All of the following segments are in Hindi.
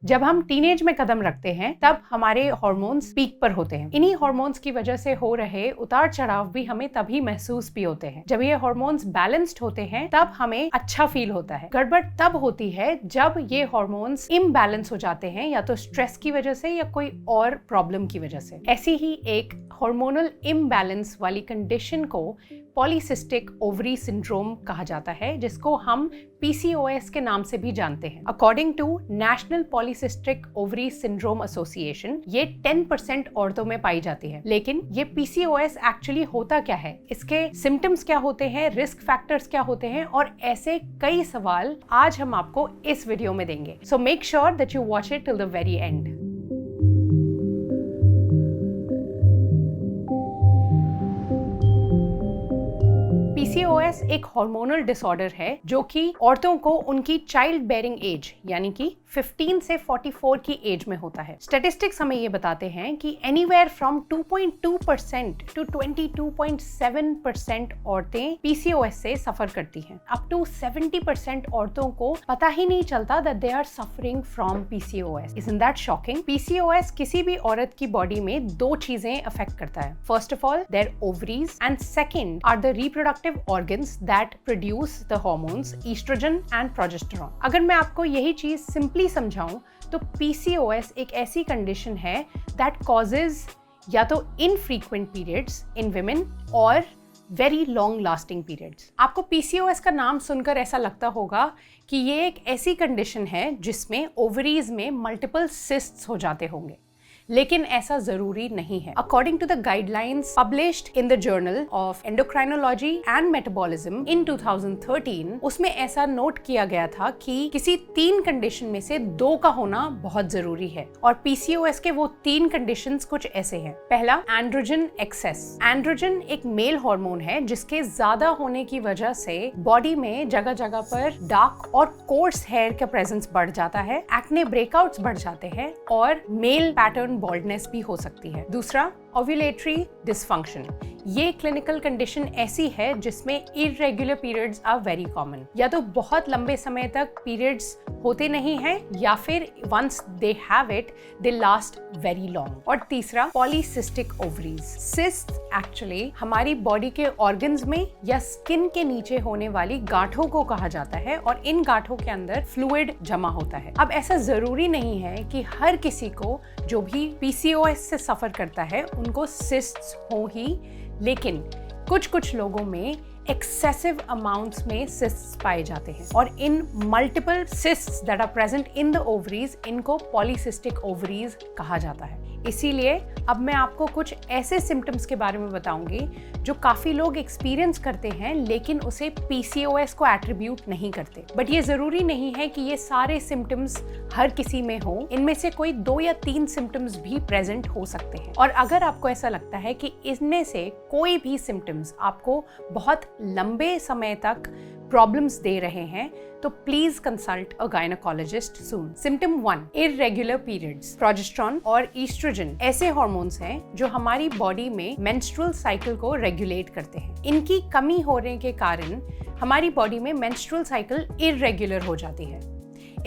जब हम टीनेज में कदम रखते हैं तब हमारे हार्मोन्स पीक पर होते हैं। इन्हीं हार्मोन्स की वजह से हो रहे उतार चढ़ाव भी हमें तभी महसूस भी होते हैं। जब ये हार्मोन्स बैलेंस्ड होते हैं तब हमें अच्छा फील होता है। गड़बड़ तब होती है जब ये हार्मोन्स इम्बैलेंस हो जाते हैं, या तो स्ट्रेस की वजह से या कोई और प्रॉब्लम की वजह से। ऐसी ही एक हार्मोनल इम्बैलेंस वाली कंडीशन को पॉलीसिस्टिक ओवरी सिंड्रोम कहा जाता है, जिसको हम PCOS के नाम से भी जानते हैं। According to National Polycystic Ovary Syndrome Association, ये 10% औरतों में पाई जाती है। लेकिन ये PCOS एक्चुअली होता क्या है, इसके सिम्टम्स क्या होते हैं, रिस्क फैक्टर्स क्या होते हैं, और ऐसे कई सवाल आज हम आपको इस वीडियो में देंगे। So make sure that you watch it till the very and. PCOS एक हार्मोनल डिसऑर्डर है जो कि औरतों को उनकी चाइल्ड बेयरिंग एज यानी कि 15 से 44 की एज में होता है। स्टैटिस्टिक्स हमें ये बताते हैं कि एनीवेयर फ्रॉम 2.2% टू 22.7% औरतें PCOS से सफर करती हैं। अप टू 70% औरतों को पता ही नहीं चलता that they are suffering from PCOS. Isn't that shocking? PCOS किसी भी औरत की बॉडी में दो चीजें अफेक्ट करता है। First of all, their ovaries, and second are the reproductive organs that produce the hormones estrogen and progesterone. अगर मैं आपको यही चीज सिंपली समझाऊं तो PCOS एक ऐसी कंडीशन है that causes या तो infrequent periods in women और very long lasting periods. आपको PCOS का नाम सुनकर ऐसा लगता होगा कि ये एक ऐसी कंडीशन है जिसमें ओवरीज में मल्टीपल सिस्ट्स हो जाते होंगे, लेकिन ऐसा जरूरी नहीं है। According to the guidelines published in the Journal of Endocrinology and Metabolism in 2013, उसमें ऐसा नोट किया गया था कि किसी 3 कंडीशन में से 2 का होना बहुत जरूरी है, और PCOS के वो 3 कंडीशंस कुछ ऐसे हैं। पहला, एंड्रोजन एक्सेस। एंड्रोजन एक मेल हार्मोन है जिसके ज्यादा होने की वजह से बॉडी में जगह जगह पर डार्क और कोर्स हेयर का प्रेजेंस बढ़ जाता है, एक्ने ब्रेकआउट्स बढ़ जाते हैं, और मेल पैटर्न बॉल्डनेस भी हो सकती है। दूसरा, ओव्यूलेटरी डिसफंक्शन। ये क्लिनिकल कंडीशन ऐसी है जिसमें irregular periods are very common. या तो बहुत लंबे समय तक पीरियड्स होते नहीं हैं, या फिर once they have it they last very long. और तीसरा, पॉलीसिस्टिक ओवरीज। सिस्ट एक्चुअली हमारी बॉडी के ऑर्गन्स में या स्किन के नीचे होने वाली गांठों को कहा जाता है, और इन गांठों के अंदर फ्लूइड जमा होता है। अब ऐसा जरूरी नहीं है कि हर किसी को जो भी PCOS से सफर करता है उनको सिस्ट्स हो ही, लेकिन कुछ लोगों में एक्सेसिव अमाउंट्स में सिस्ट्स पाए जाते हैं, और इन multiple cysts that are present in the ovaries, इनको पॉलीसिस्टिक ओवरीज कहा जाता है। इसीलिए अब मैं आपको कुछ ऐसे सिम्टम्स के बारे में बताऊंगी जो काफी लोग एक्सपीरियंस करते हैं, लेकिन उसे PCOS को एट्रीब्यूट नहीं करते। बट ये जरूरी नहीं है कि ये सारे सिम्टम्स हर किसी में हो, इनमें से कोई 2 या 3 सिम्टम्स भी प्रेजेंट हो सकते हैं। और अगर आपको ऐसा लगता है कि इनमें से कोई भी सिम्टम्स आपको बहुत लंबे समय तक प्रॉब्लम्स दे रहे हैं, तो please consult a gynaecologist soon. Symptom 1, irregular periods. Progesterone और ईस्ट्रोजन ऐसे हार्मोन्स हैं जो हमारी बॉडी में मेंस्ट्रुअल साइकिल को रेगुलेट करते हैं। इनकी कमी होने के कारण हमारी बॉडी में मेंस्ट्रुअल साइकिल इरेगुलर हो जाती है।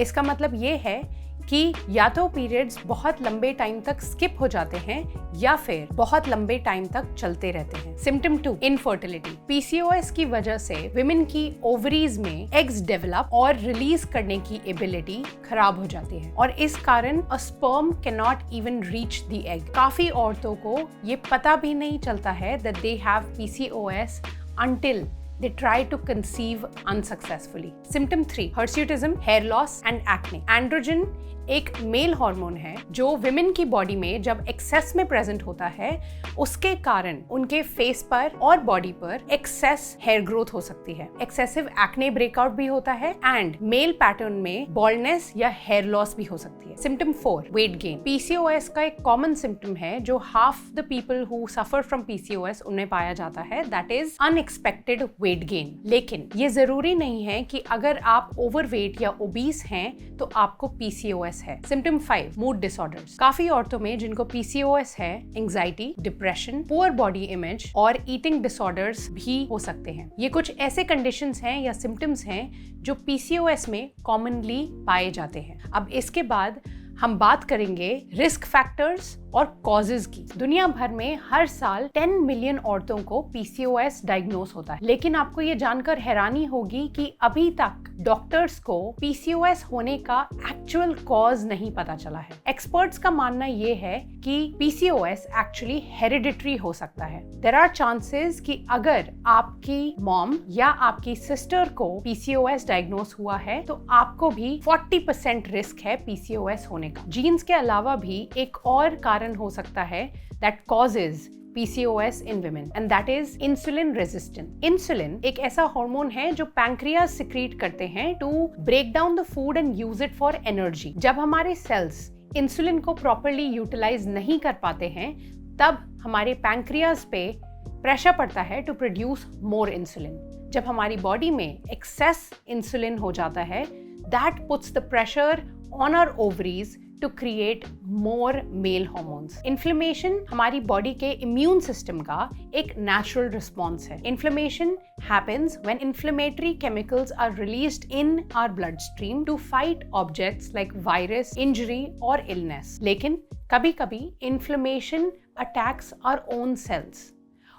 इसका मतलब ये है कि या तो पीरियड्स बहुत लंबे टाइम तक स्किप हो जाते हैं या फिर बहुत लंबे टाइम तक चलते रहते हैं। Symptom 2, infertility. PCOS की वजह से विमेन की ओवरीज में एग्स डेवलप और रिलीज करने की एबिलिटी खराब हो जाती है, और इस कारण a sperm can not even reach the egg. काफी औरतों को ये पता भी नहीं चलता है that they have PCOS until they try to conceive unsuccessfully. Symptom 3, hirsutism, hair loss and acne. Androgen एक मेल हार्मोन है जो विमेन की बॉडी में जब एक्सेस में प्रेजेंट होता है, उसके कारण उनके फेस पर और बॉडी पर एक्सेस हेयर ग्रोथ हो सकती है, एक्सेसिव एक्ने ब्रेकआउट भी होता है, एंड मेल पैटर्न में बॉल्डनेस या हेयर लॉस भी हो सकती है। Symptom 4, weight gain. PCOS का एक कॉमन सिम्टम है जो half the people who suffer from PCOS उन्हें पाया जाता है, that is unexpected weight gain. लेकिन ये जरूरी नहीं है कि अगर आप ओवरवेट या ओबीस हैं तो आपको PCOS है। Symptom 5, mood disorders. काफी औरतों में जिनको PCOS है, anxiety, depression, poor body image और ईटिंग डिसऑर्डर्स भी हो सकते हैं। ये कुछ ऐसे कंडीशंस हैं या सिम्टम्स हैं जो PCOS में कॉमनली पाए जाते हैं। अब इसके बाद हम बात करेंगे रिस्क फैक्टर्स और कॉजेज की। दुनिया भर में हर साल 10 मिलियन औरतों को PCOS डायग्नोस होता है, लेकिन आपको ये जानकर हैरानी होगी कि अभी तक डॉक्टर्स को PCOS होने का एक्चुअल कॉज नहीं पता चला है। एक्सपर्ट्स का मानना ये है कि PCOS एक्चुअली हेरिडिटरी हो सकता है। देयर आर चांसेस कि अगर आपकी मॉम या आपकी सिस्टर को PCOS डायग्नोस हुआ है तो आपको भी 40% रिस्क है PCOS होने का। जीन्स के अलावा भी एक और कारण हो सकता है that causes PCOS in women and that is insulin resistance. Insulin एक ऐसा हार्मोन है जो पैंक्रियाज सिक्रीट करते हैं to break down the food and use it for energy. जब हमारे सेल्स इंसुलिन को प्रॉपर्ली यूटिलाइज नहीं कर पाते हैं तब हमारे पैंक्रियाज पे प्रेशर पड़ता है टू प्रोड्यूस मोर इंसुलिन। जब हमारी बॉडी में एक्सेस इंसुलिन हो जाता है that puts the pressure on our ovaries to create more male hormones. Inflammation हमारी बॉडी के इम्यून सिस्टम का एक नेचुरल रिस्पॉन्स है। Inflammation happens when inflammatory chemicals are released in our bloodstream to fight objects like virus, injury और illness. लेकिन कभी-कभी inflammation attacks our own cells.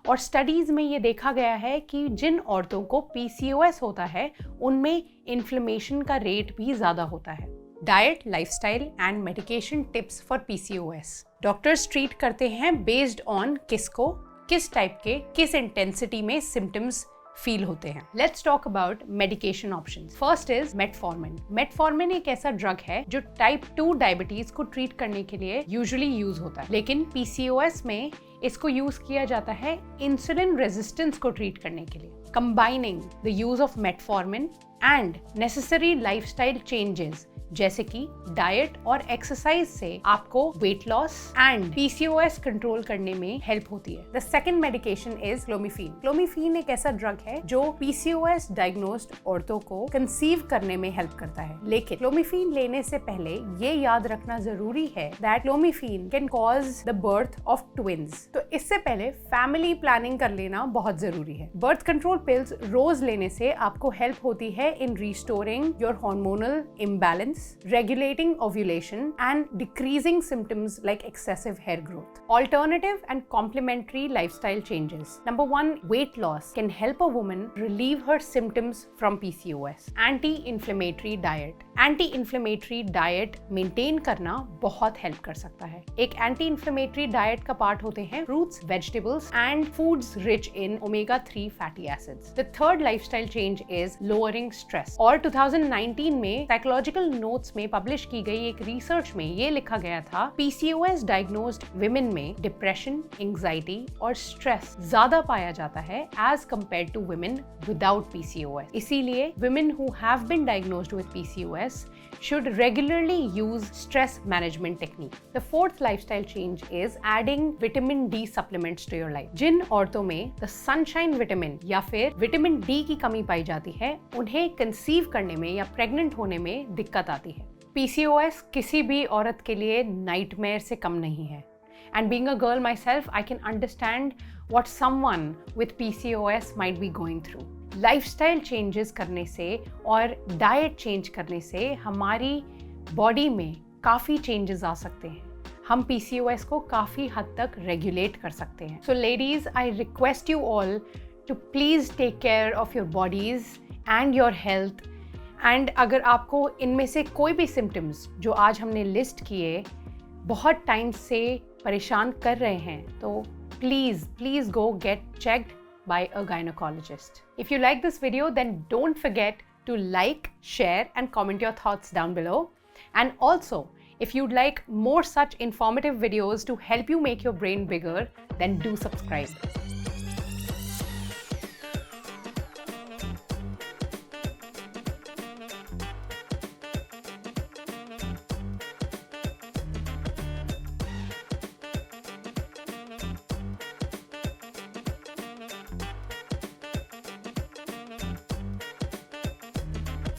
और स्टडीज में ये देखा गया है कि जिन औरतों को PCOS होता है उनमें इन्फ्लेमेशन का रेट भी ज्यादा होता है। Diet, lifestyle and medication tips for PCOS। Doctors treat करते हैं बेस्ड ऑन किसको, किस टाइप के, किस इंटेंसिटी में सिम्टम्स फील होते हैं। Let's talk about medication options. First is metformin. Metformin एक ऐसा ड्रग है जो टाइप 2 डायबिटीज को ट्रीट करने के लिए यूजुअली यूज होता है, लेकिन PCOS में इसको यूज किया जाता है इंसुलिन रेजिस्टेंस को ट्रीट करने के लिए। Combining the use of metformin and necessary lifestyle changes जैसे कि डाइट और एक्सरसाइज से आपको weight loss and PCOS control करने में हेल्प होती है। The second medication is clomiphene. Clomiphene एक ऐसा ड्रग है जो PCOS डायग्नोस्ड औरतों को कंसीव करने में हेल्प करता है, लेकिन क्लोमिफेन लेने से पहले ये याद रखना जरूरी है that clomiphene can cause the birth of twins. तो इससे पहले फैमिली प्लानिंग कर लेना बहुत जरूरी है। बर्थ कंट्रोल पिल्स रोज लेने से आपको हेल्प होती है in restoring your hormonal imbalance, regulating ovulation and decreasing symptoms like excessive hair growth. Alternative and complementary lifestyle changes. Number 1, weight loss can help a woman relieve her symptoms from PCOS. Anti-inflammatory diet. Anti-inflammatory diet maintain करना बहुत हेल्प कर सकता है। एक anti-inflammatory diet का पार्ट होते हैं fruits, vegetables and foods rich in omega-3 fatty acids. The third lifestyle change is lowering stress. और 2019 में psychological नोट्स में पब्लिश की गई एक रिसर्च में ये लिखा गया था PCOS डायग्नोस्ड विमेन में डिप्रेशन, एंजाइटी और स्ट्रेस ज्यादा पाया जाता है as compare to women without PCOS। इसीलिए women who have been diagnosed with PCOS should regularly use stress management technique. The fourth lifestyle change is adding vitamin D supplements to your life. जिन औरतों में the sunshine vitamin या फिर vitamin D की कमी पाई जाती है उन्हें कंसीव करने में या प्रेग्नेंट होने में दिक्कत आती है। PCOS किसी भी औरत के लिए नाइटमेयर से कम नहीं है। And being a girl myself, I can understand what someone with PCOS might be going through. Lifestyle changes करने से और डाइट चेंज करने से हमारी बॉडी में काफ़ी चेंजेस आ सकते हैं। हम PCOS को काफ़ी हद तक रेगुलेट कर सकते हैं। So ladies, I request you all to please take care of your bodies and your health. And अगर आपको इनमें से कोई भी सिम्टम्स जो आज हमने लिस्ट किए बहुत टाइम से परेशान कर रहे हैं तो please go get checked by a gynecologist. If you like this video, then don't forget to like, share and comment your thoughts down below. And also, if you'd like more such informative videos to help you make your brain bigger, then do subscribe.